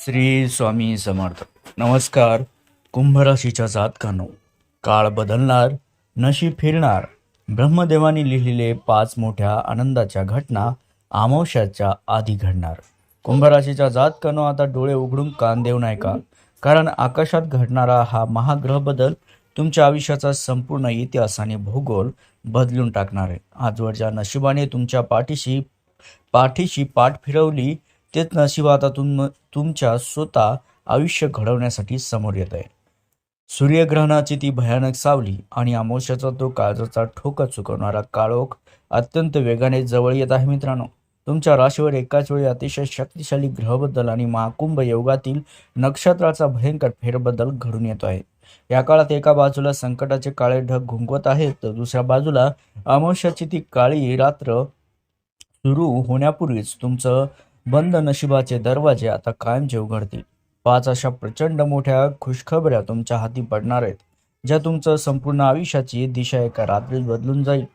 श्री स्वामी समर्थ. नमस्कार. कुंभ राशीच्या जातकांनो, काळ बदलणार, नशीब फिरणार. ब्रह्मदेवानी लिहिलेले 5 मोठ्या आनंदाच्या घटना अमावस्याच्या आधी घडणार. कुंभ राशीच्या जातकांनो, आता डोळे उघडून कान देऊन ऐका, कारण आकाशात घडणारा हा महाग्रह बदल तुमच्या आयुष्याचा संपूर्ण इतिहास आणि भूगोल बदलून टाकणार आहे. आजवरच्या नशिबाने तुमच्या पाठीशी पाठ फिरवली, तेच नशीब आता तुमच्या स्वतः आयुष्य घडवण्यासाठी समोर येत आहे. सूर्यग्रहणाची ती भयानक सावली आणि अमावस्याचा तो काळजाचा ठोका चुकवणारा काळोख अत्यंत वेगाने जवळ येत आहे. मित्रांनो, तुमच्या राशीवर एकाच वेळी अतिशय शक्तिशाली ग्रहबदल आणि महाकुंभ योगातील नक्षत्राचा भयंकर फेरबदल घडून येतो आहे. या काळात एका बाजूला संकटाचे काळे ढग घुंकवत आहेत, तर दुसऱ्या बाजूला अमावस्याची ती काळी रात्र सुरू होण्यापूर्वीच तुमचं बंद नशिबाचे दरवाजे आता कायमचे उघडतील. 5 अशा प्रचंड मोठ्या खुशखबऱ्या तुमच्या हाती पडणार आहेत, ज्या तुमचं संपूर्ण आयुष्याची दिशा एका रात्रीत बदलून जाईल.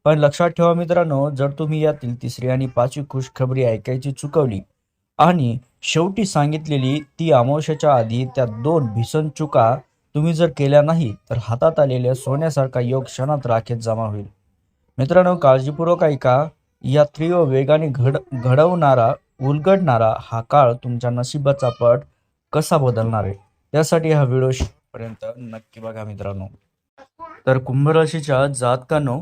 पण लक्षात ठेवा मित्रांनो, जर तुम्ही यातील तिसरी आणि 5वी खुशखबरी ऐकायची चुकवली आणि शेवटी सांगितलेली ती अमावस्याच्या आधी त्या 2 भीषण चुका तुम्ही जर केल्या नाही, तर हातात आलेल्या सोन्यासारखा योग क्षणात राखेत जमा होईल. मित्रांनो, काळजीपूर्वक ऐका. या तीव्र वेगाने उलगडणारा हा काळ तुमच्या नशिबाचा पट कसा बदलणार आहे, त्यासाठी हा व्हिडिओ शेवटपर्यंत नक्की बघा मित्रांनो. तर कुंभ राशीच्या जातकांनो,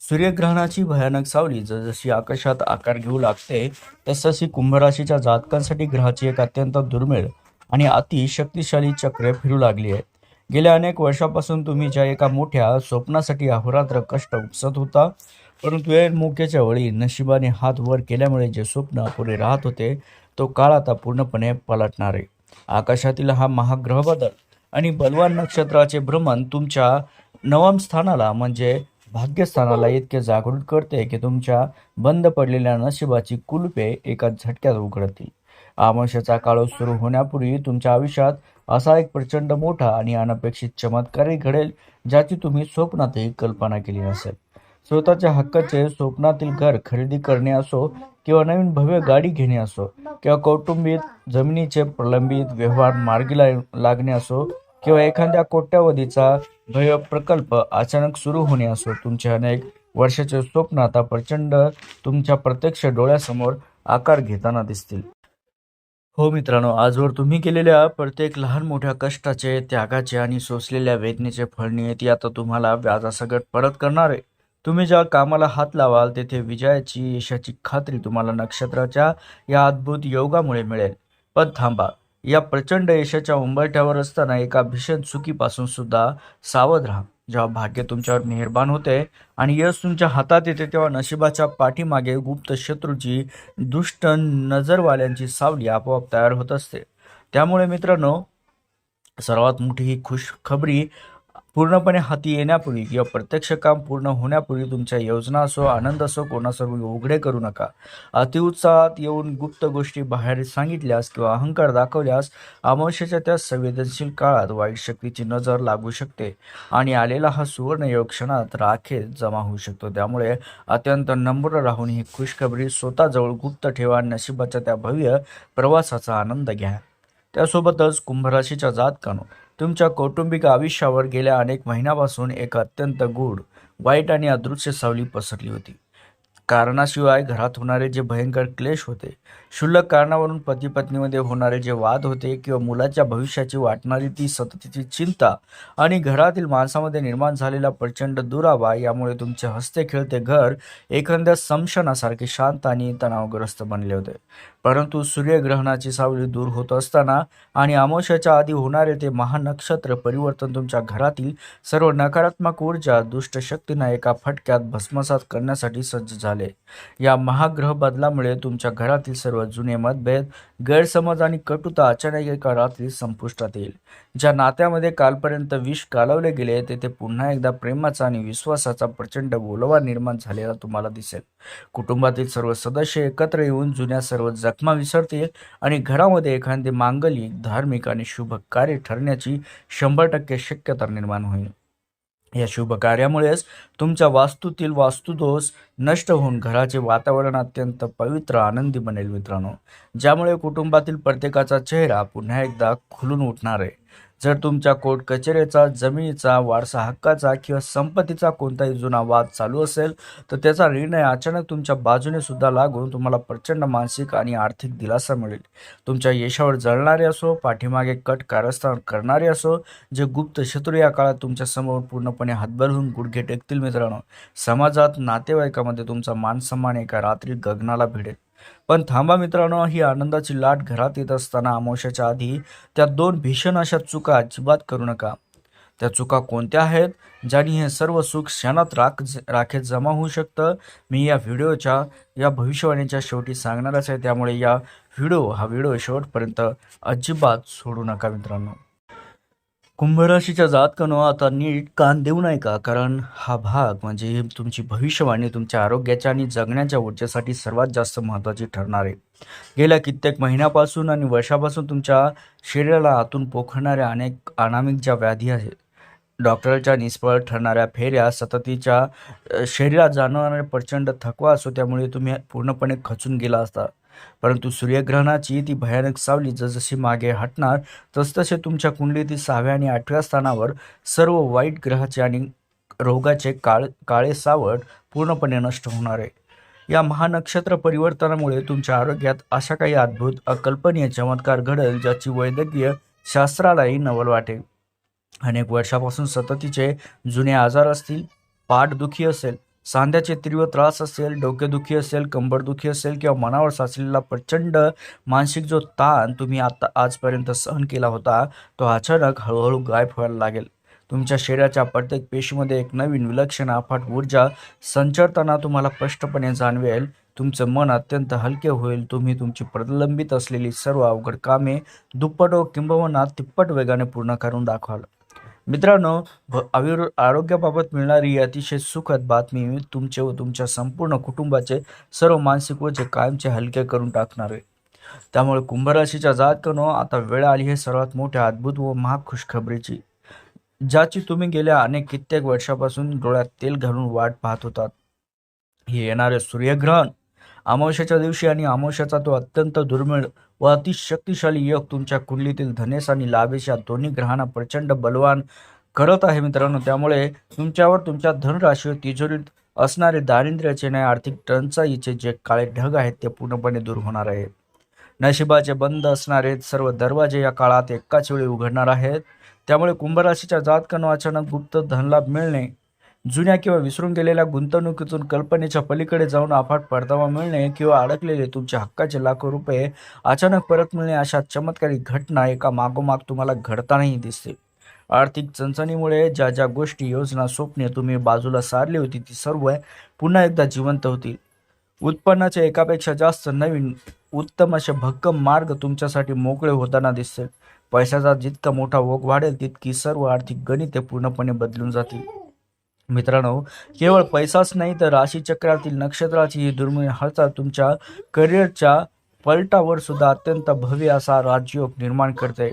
सूर्यग्रहणाची भयानक सावली जसजशी आकाशात आकार घेऊ लागते, तसतशी कुंभ राशीच्या जातकांसाठी ग्रहाची एक अत्यंत दुर्मिळ आणि अति शक्तिशाली चक्र फिरू लागली आहे. गेल्या अनेक वर्षापासून तुम्ही ज्या एका मोठ्या स्वप्नासाठी अहोरात्र कष्ट उपसत होता, परंतु या मोक्याच्या वेळी नशिबाने हात वर केल्यामुळे जे स्वप्न अपुरे राहत होते, तो काळ आता पूर्णपणे पलटणार आहे. आकाशातील हा महाग्रह बदल आणि बलवान नक्षत्राचे भ्रमण तुमच्या नवम स्थानाला म्हणजे भाग्यस्थानाला इतके जागृत करते की तुमच्या बंद पडलेल्या नशिबाची कुलुपे एका झटक्यात उघडतील. अमावस्याचा काळ सुरू होण्यापूर्वी तुमच्या आयुष्यात असा एक प्रचंड मोठा आणि अनपेक्षित चमत्कारही घडेल, ज्याची तुम्ही स्वप्नातही कल्पना केली नसेल. स्वतःच्या हक्काचे स्वप्नातील घर खरेदी करणे असो, किंवा नवीन भव्य गाडी घेणे असो, किंवा कौटुंबिक जमिनीचे प्रलंबित व्यवहार मार्गी लागणे असो, किंवा एखाद्या कोट्यावधीचा भव्य प्रकल्प अचानक सुरू होणे असो, तुमचे अनेक वर्षाचे स्वप्न आता प्रचंड तुमच्या प्रत्यक्ष डोळ्यासमोर आकार घेताना दिसतील. हो मित्रांनो, आजवर तुम्ही केलेल्या प्रत्येक लहान मोठ्या कष्टाचे, त्यागाचे आणि सोसलेल्या वेदनेचे फळ नियती आता तुम्हाला व्याजासकट परत करणार आहे. तुम्ही ज्या कामाला हात लावाल तेथे विजयाची, यशाची खात्री तुम्हाला नक्षत्राच्या या अद्भुत योगामुळे मिळेल. पण थांबा, या प्रचंड यशाच्या उंबरठ्यावर असताना एका भीषण चुकीपासून सुद्धा सावध राहा. जेव्हा भाग्य तुमच्यावर मेहरबान होते आणि यश तुमच्या हातात येते, तेव्हा नशिबाच्या पाठीमागे गुप्त शत्रूची, दुष्ट नजरवाल्यांची सावली आपोआप तयार होत असते. त्यामुळे मित्रांनो, सर्वात मोठी ही खुशखबरी पूर्णपणे हाती येण्यापूर्वी किंवा प्रत्यक्ष काम पूर्ण होण्यापूर्वी तुमच्या योजना असो, आनंद असो, कोणासमोर उघडे करू नका. अतिउत्साहात येऊन गुप्त गोष्टी बाहेर सांगितल्यास किंवा अहंकार दाखवल्यास अमावस्येच्या त्या संवेदनशील काळात वाईट शक्तीची नजर लागू शकते आणि आलेला हा सुवर्ण योग क्षणात राखेत जमा होऊ शकतो. त्यामुळे अत्यंत नम्र राहून ही खुशखबरी स्वतःजवळ गुप्त ठेवा. नशिबाच्या त्या भव्य प्रवासाचा आनंद घ्या. त्यासोबतच कुंभ राशीच्या जातकांनो, तुमच्या कौटुंबिक आयुष्यावर गेल्या अनेक महिन्यापासून एक अत्यंत गूढ, वाईट आणि अदृश्य सावली पसरली होती. कारणाशिवाय घरात होणारे जे भयंकर क्लेश होते, क्षुल्लक कारणावरून पती पत्नीमध्ये होणारे जे वाद होते, किंवा मुलाच्या भविष्याची वाटणारी ती सततची चिंता आणि घरातील माणसामध्ये निर्माण झालेला प्रचंड दुरावा, यामुळे तुमचे हसते खेळते घर एखाद्या स्मशानासारखे शांत आणि तणावग्रस्त बनले होते. परंतु सूर्यग्रहणाची सावली दूर होत असताना आणि अमावस्याच्या आधी होणारे ते महानक्षत्र परिवर्तन तुमच्या घरातील सर्व नकारात्मक ऊर्जा, दुष्ट शक्तींना एका फटक्यात भस्मसात करण्यासाठी सज्ज झाले. या महाग्रह बदलामुळे तुमच्या घरातील सर्व जुने मतभेद, गैरसमज आणि कटुता अचानक एका रात्री संपुष्टात येईल. ज्या नात्यामध्ये कालपर्यंत विष कालवले गेले, तेथे पुन्हा एकदा प्रेमाचा आणि विश्वासाचा प्रचंड बोलवा निर्माण झालेला तुम्हाला दिसेल. कुटुंबातील सर्व सदस्य एकत्र येऊन जुन्या सर्व जखमा विसरतील आणि घरामध्ये एखादे मांगलिक, धार्मिक आणि शुभ कार्य ठरण्याची 100% शक्यता निर्माण होईल. या शुभ कार्यामुळेच तुमच्या वास्तूतील वास्तुदोष नष्ट होऊन घराचे वातावरण अत्यंत पवित्र आनंदी बनेल मित्रांनो, ज्यामुळे कुटुंबातील प्रत्येकाचा चेहरा पुन्हा एकदा खुलून उठणार आहे. जर तुमच्या कोर्ट कचेरीचा, जमिनीचा, वारसा हक्काचा किंवा संपत्तीचा कोणताही जुना वाद चालू असेल, तर त्याचा निर्णय अचानक तुमच्या बाजूने सुद्धा लागून तुम्हाला प्रचंड मानसिक आणि आर्थिक दिलासा मिळेल. तुमच्या यशावर जळणारे असो, पाठीमागे कट कारस्थान करणारे असो, जे गुप्त शत्रू या काळात तुमच्या समोर पूर्णपणे हातभरून गुडघे टेकतील मित्रांनो. समाजात, नातेवाईकामध्ये तुमचा मान सन्मान एका रात्री गगनाला भिडेल. पण थांबा मित्रांनो, ही आनंदाची लाट घरात येत असताना अमावस्येच्या आधी त्या दोन भीषण अशा चुका अजिबात करू नका. त्या चुका कोणत्या आहेत, ज्याने हे सर्व सुख क्षणात राखेत जमा होऊ शकतं, मी या व्हिडिओच्या या भविष्यवाणीच्या शेवटी सांगणारच आहे. त्यामुळे हा व्हिडिओ शेवटपर्यंत अजिबात सोडू नका मित्रांनो. कुंभ राशीच्या जातकांनो, आता नीट कान देऊ नये का, कारण हा भाग म्हणजे तुमची भविष्यवाणी तुमच्या आरोग्याच्या आणि जगण्याच्या ऊर्जेसाठी सर्वात जास्त महत्त्वाची ठरणार आहे. गेल्या कित्येक महिन्यापासून आणि वर्षापासून तुमच्या शरीराला आतून पोखरणाऱ्या अनेक अनामिक ज्या व्याधी आहेत, डॉक्टरच्या निष्फळ ठरणाऱ्या फेऱ्या, सततीच्या शरीरात जाणवणारे प्रचंड थकवा असो, त्यामुळे तुम्ही पूर्णपणे खचून गेला असता. परंतु सूर्यग्रहणाची ती भयानक सावली जसजशी मागे हटणार, तसतसे तुमच्या कुंडलीतील 6व्या आणि 8व्या स्थानावर सर्व वाईट ग्रहाचे आणि रोगाचे काळे सावट पूर्णपणे नष्ट होणार आहे. या महानक्षत्र परिवर्तनामुळे तुमच्या आरोग्यात अशा काही अद्भुत, अकल्पनीय चमत्कार घडेल, ज्याची वैद्यकीय शास्त्रालाही नवल वाटेल. अनेक वर्षापासून सततीचे जुने आजार असतील, पाठदुखी असेल, सांध्याचे तीव्र त्रास असेल, डोकेदुखी असेल, कंबरदुखी असेल किंवा मनावर साचलेला प्रचंड मानसिक जो ताण तुम्ही आजपर्यंत सहन केला होता, तो अचानक हळूहळू गायब व्हायला लागेल. तुमच्या शरीराच्या प्रत्येक पेशीमध्ये एक नवीन विलक्षण अफाट ऊर्जा संचरताना तुम्हाला स्पष्टपणे जाणवेल. तुमचं मन अत्यंत हलके होईल. तुम्ही तुमची प्रलंबित असलेली सर्व अवघड कामे दुप्पट व किंबहुना तिप्पट वेगाने पूर्ण करून दाखवाल. मित्रांनो, आरोग्याबाबत मिळणारी अतिशय सुखद बातमी तुमचे व तुमच्या संपूर्ण कुटुंबाचे सर्व मानसिक ओझे कायमचे हलके करून टाकणार आहे. त्यामुळे कुंभ राशीच्या जातकांनो, आता वेळ आली आहे सर्वात मोठ्या, अद्भुत व महाखुशखबरीची, ज्याची तुम्ही गेल्या कित्येक वर्षापासून डोळ्यात तेल घालून वाट पाहत होतात. हे येणारे सूर्यग्रहण अमावस्येच्या दिवशी आणि अमावस्येचा तो अत्यंत दुर्मिळ व अतिशक्तिशाली योग तुमच्या कुंडलीतील धनेश आणि लाभेश या दोन्ही ग्रहांना प्रचंड बलवान करत आहे मित्रांनो. त्यामुळे तुमच्यावर, तुमच्या धनराशीवर, तिजोरीत असणारे दारिद्र्याचे आणि आर्थिक टंचाईचे जे काळे ढग आहेत ते पूर्णपणे दूर होणार आहेत. नशिबाचे बंद असणारे सर्व दरवाजे या काळात एकाच वेळी उघडणार आहेत. त्यामुळे कुंभ राशीच्या जातकांना अचानक गुप्त धनलाभ मिळणे, जुन्या किंवा विसरून गेलेल्या गुंतवणुकीतून कल्पनेच्या पलीकडे जाऊन अफाट परतावा मिळणे किंवा अडकलेले तुमच्या हक्काचे लाखो रुपये अचानक परत मिळणे, अशा चमत्कारी घटना एका मागोमाग तुम्हाला घडतानाही दिसतील. आर्थिक चणचणीमुळे ज्या ज्या गोष्टी, योजना, स्वप्ने तुम्ही बाजूला सारली होती, ती सर्व पुन्हा एकदा जिवंत होतील. उत्पन्नाचे एकापेक्षा जास्त नवीन उत्तम असे भक्कम मार्ग तुमच्यासाठी मोकळे होताना दिसतील. पैशाचा जितका मोठा ओघ वाढेल, तितकी सर्व आर्थिक गणिते पूर्णपणे बदलून जातील. मित्रांनो, केवळ पैसाच नाही तर राशीचक्रातील नक्षत्राची ही दुर्मिळ हालचाल तुमच्या करिअरच्या पलटावर सुद्धा अत्यंत भव्य असा राजयोग निर्माण करते.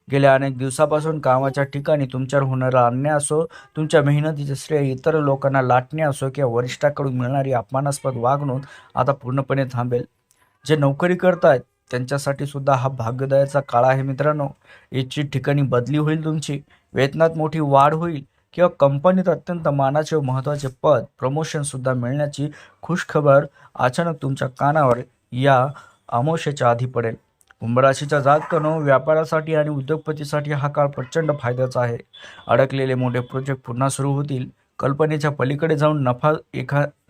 गेल्या अनेक दिवसापासून कामाच्या ठिकाणी तुमच्यावर होणारा अन्याय असो, तुमच्या मेहनतीचे श्रेय इतर लोकांना लाटणे असो किंवा वरिष्ठाकडून मिळणारी अपमानास्पद वागणूक आता पूर्णपणे थांबेल. जे नोकरी करतायत त्यांच्यासाठी सुद्धा हा भाग्योदयाचा काळ आहे मित्रांनो. इच्छित ठिकाणी बदली होईल, तुमची वेतनात मोठी वाढ होईल किंवा कंपनीत अत्यंत मानाचे व महत्त्वाचे पद, प्रमोशन सुद्धा मिळण्याची खुशखबर अचानक तुमच्या कानावर या अमावस्येच्या आधी पडेल. कुंभराशीच्या जातकांनो, व्यापारासाठी आणि उद्योगपतीसाठी हा काळ प्रचंड फायद्याचा आहे. अडकलेले मोठे प्रोजेक्ट पुन्हा सुरू होतील. कल्पनेच्या पलीकडे जाऊन नफा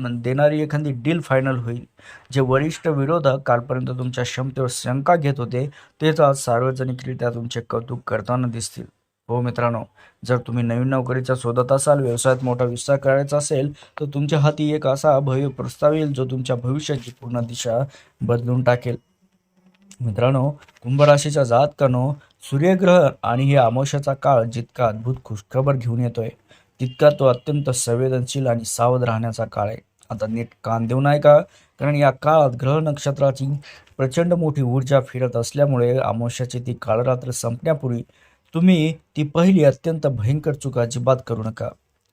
देणारी एखादी डील फायनल होईल. जे वरिष्ठ विरोधक कालपर्यंत तुमच्या क्षमतेवर शंका घेत होते, तेच आज सार्वजनिकरित्या तुमचे कौतुक करताना दिसतील. हो मित्रांनो, जर तुम्ही नवीन नोकरीचा शोधत असाल, व्यवसायात मोठा विस्तार करायचा असेल, तर तुमच्या हाती एक असा भव्य प्रस्ताव येईल जो तुमच्या भविष्याची पूर्ण दिशा बदलून टाकेल. मित्रांनो, कुंभ राशीच्या जातकांनो, सूर्यग्रहण आणि हे अमावस्येचा काळ जितका अद्भुत खुशखबर घेऊन येतोय, तितका तो अत्यंत संवेदनशील आणि सावध राहण्याचा काळ आहे. आता नीट कान देऊ नये का, कारण या काळात ग्रह नक्षत्राची प्रचंड मोठी ऊर्जा फिरत असल्यामुळे अमावस्याची ती काळरात्र संपण्यापूर्वी तुम्ही ती पहिली अत्यंत भयंकर चूक अजिबात करू नका.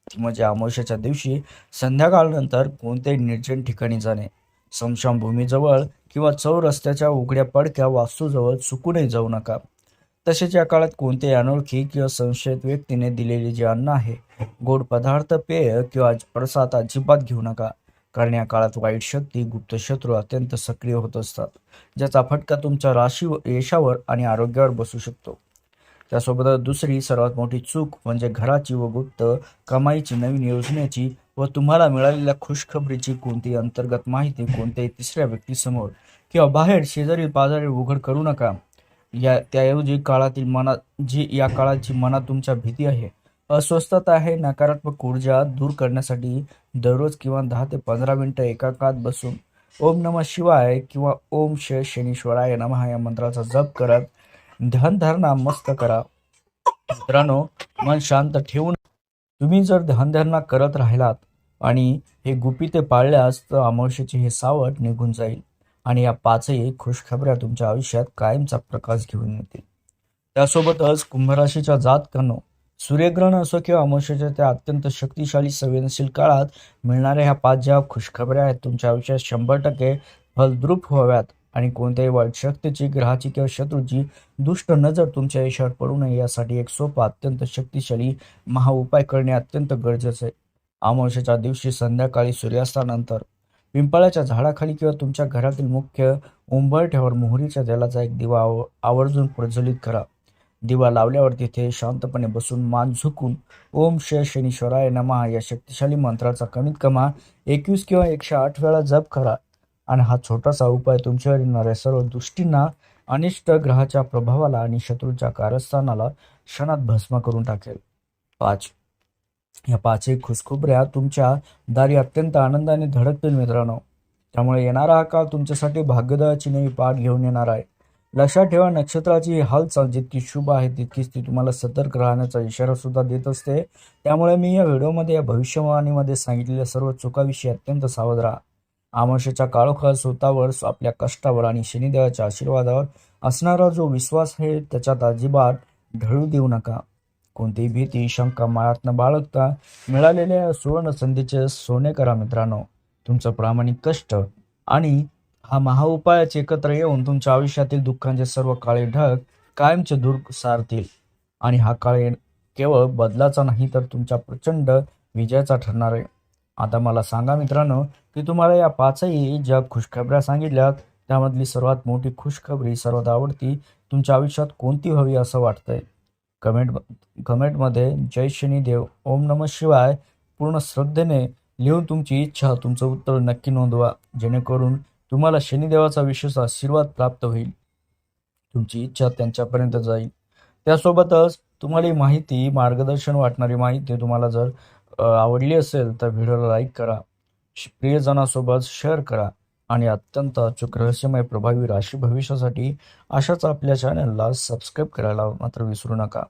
ती म्हणजे अमावस्येच्या दिवशी संध्याकाळनंतर कोणत्याही निर्जन ठिकाणी जाणे, स्मशानभूमीजवळ किंवा चौरस्त्याच्या उघड्या पडक्या वास्तूजवळ चुकूनही जाऊ नका. तसेच या काळात कोणत्याही अनोळखी किंवा संशयित व्यक्तीने दिलेले जे अन्न आहे, गोड पदार्थ, पेय किंवा प्रसाद अजिबात घेऊ नका. कारण या काळात वाईट शक्ती, गुप्त शत्रू अत्यंत सक्रिय होत असतात, ज्याचा फटका तुमच्या राशी, यशावर आणि आरोग्यावर बसू शकतो. त्यासोबतच दुसरी सर्वात मोठी चूक म्हणजे घराची व गुप्त कमाईची, नवीन योजनेची व तुम्हाला मिळालेल्या खुशखबरीची कोणतीही अंतर्गत माहिती कोणत्याही तिसऱ्या व्यक्तीसमोर किंवा बाहेर शेजारी पाजारी उघड करू नका. त्याऐवजी या काळाची मनात तुमच्या भीती आहे, अस्वस्थता आहे, नकारात्मक ऊर्जा दूर करण्यासाठी दररोज किंवा 10 ते 15 मिनिटं एकांतात बसून ओम नमः शिवाय किंवा ओम शनीश्वराय नमः या मंत्राचा जप करत ध्यानधारणा मस्त करा. मित्रांनो, मन शांत ठेवून तुम्ही जर ध्यानधारणा करत राहिलात आणि हे गुपिते पाळल्यास तर अमावस्येचे हे सावट निघून जाईल आणि या पाचही खुशखबऱ्या तुमच्या आयुष्यात कायमचा प्रकाश घेऊन येतील. त्यासोबतच कुंभराशीच्या जातकांनो, सूर्यग्रहण असो किंवा अमावस्येच्या त्या अत्यंत शक्तिशाली संवेदनशील काळात मिळणाऱ्या ह्या 5 ज्या खुशखबऱ्या आहेत तुमच्या आयुष्यात 100% फलद्रूप व्हाव्यात आणि कोणत्याही वाईट शक्तीची, ग्रहाची किंवा शत्रूची दुष्ट नजर तुमच्या यशावर पडू नये यासाठी एक सोपा, अत्यंत शक्तिशाली महाउपाय करणे अत्यंत गरजेचे आहे. अमावस्येच्या दिवशी संध्याकाळी सूर्यास्तानंतर पिंपळाच्या झाडाखाली किंवा तुमच्या घरातील मुख्य उंबरठ्यावर मोहरीच्या तेलाचा एक दिवा आवर्जून प्रज्वलित करा. दिवा लावल्यावर तिथे शांतपणे बसून मान झुकून ओम शनीश्वराय नमः या शक्तिशाली मंत्राचा कमीत कमी 21 किंवा 108 वेळा जप करा. आणि हा छोटासा उपाय तुमच्यावर येणाऱ्या सर्व दृष्टींना, अनिष्ट ग्रहाच्या प्रभावाला आणि शत्रूच्या कारस्थानाला क्षणात भस्म करून टाकेल. 5 या 5ही खुशखबऱ्या तुमच्या दारी अत्यंत आनंदाने धडकतील मित्रांनो. त्यामुळे येणारा हा काळ तुमच्यासाठी भाग्योदयाची नवी पाठ घेऊन येणार आहे. लक्षात ठेवा, नक्षत्राची हालचाल जितकी शुभ आहे तितकीच ती तुम्हाला सतर्क राहण्याचा इशारा सुद्धा देत असते. त्यामुळे मी या व्हिडिओमध्ये या भविष्यवाणीमध्ये सांगितलेल्या सर्व चुकाविषयी अत्यंत सावध राहा. अमावस्येच्या काळोखात स्वतःवर, आपल्या कष्टावर आणि शनिदेवाच्या आशीर्वादावर असणारा जो विश्वास आहे त्याच्यात अजिबात ढळू देऊ नका. कोणतीही भीती, शंका मनात न बाळगता मिळालेल्या सुवर्ण संधीचे सोने करा मित्रांनो. तुमचं प्रामाणिक कष्ट आणि हा महाउपायच एकत्र येऊन तुमच्या आयुष्यातील दुःखांचे सर्व काळे ढग कायमचे दूर सारतील आणि हा काळ केवळ बदलाचा नाही तर तुमच्या प्रचंड विजयाचा ठरणार आहे. आता मला सांगा मित्रांनो, की तुम्हाला या 5ही ज्या खुशखबऱ्या सांगितल्यात त्यामधली सर्वात मोठी खुशखबरी, सर्वात आवडती तुमच्या आयुष्यात कोणती हवी असं वाटतंय? कमेंटमध्ये जय शनिदेव, ओम नमः शिवाय पूर्ण श्रद्धेने लिहून तुमची इच्छा, तुमचं उत्तर नक्की नोंदवा, जेणेकरून तुम्हाला शनिदेवाचा विशेष आशीर्वाद प्राप्त होईल. तुमची इच्छा त्यांच्यापर्यंत जाईल. त्यासोबतच तुम्हाला ही माहिती, मार्गदर्शन वाटणारी माहिती तुम्हाला जर आवडली असेल तर व्हिडिओला लाईक करा, प्रियजनासोबत शेअर करा आणि अत्यंत अचूक, रहस्यमय, प्रभावी राशी भविष्यासाठी अशाच आपल्या चॅनलला सबस्क्राईब करायला मात्र विसरू नका.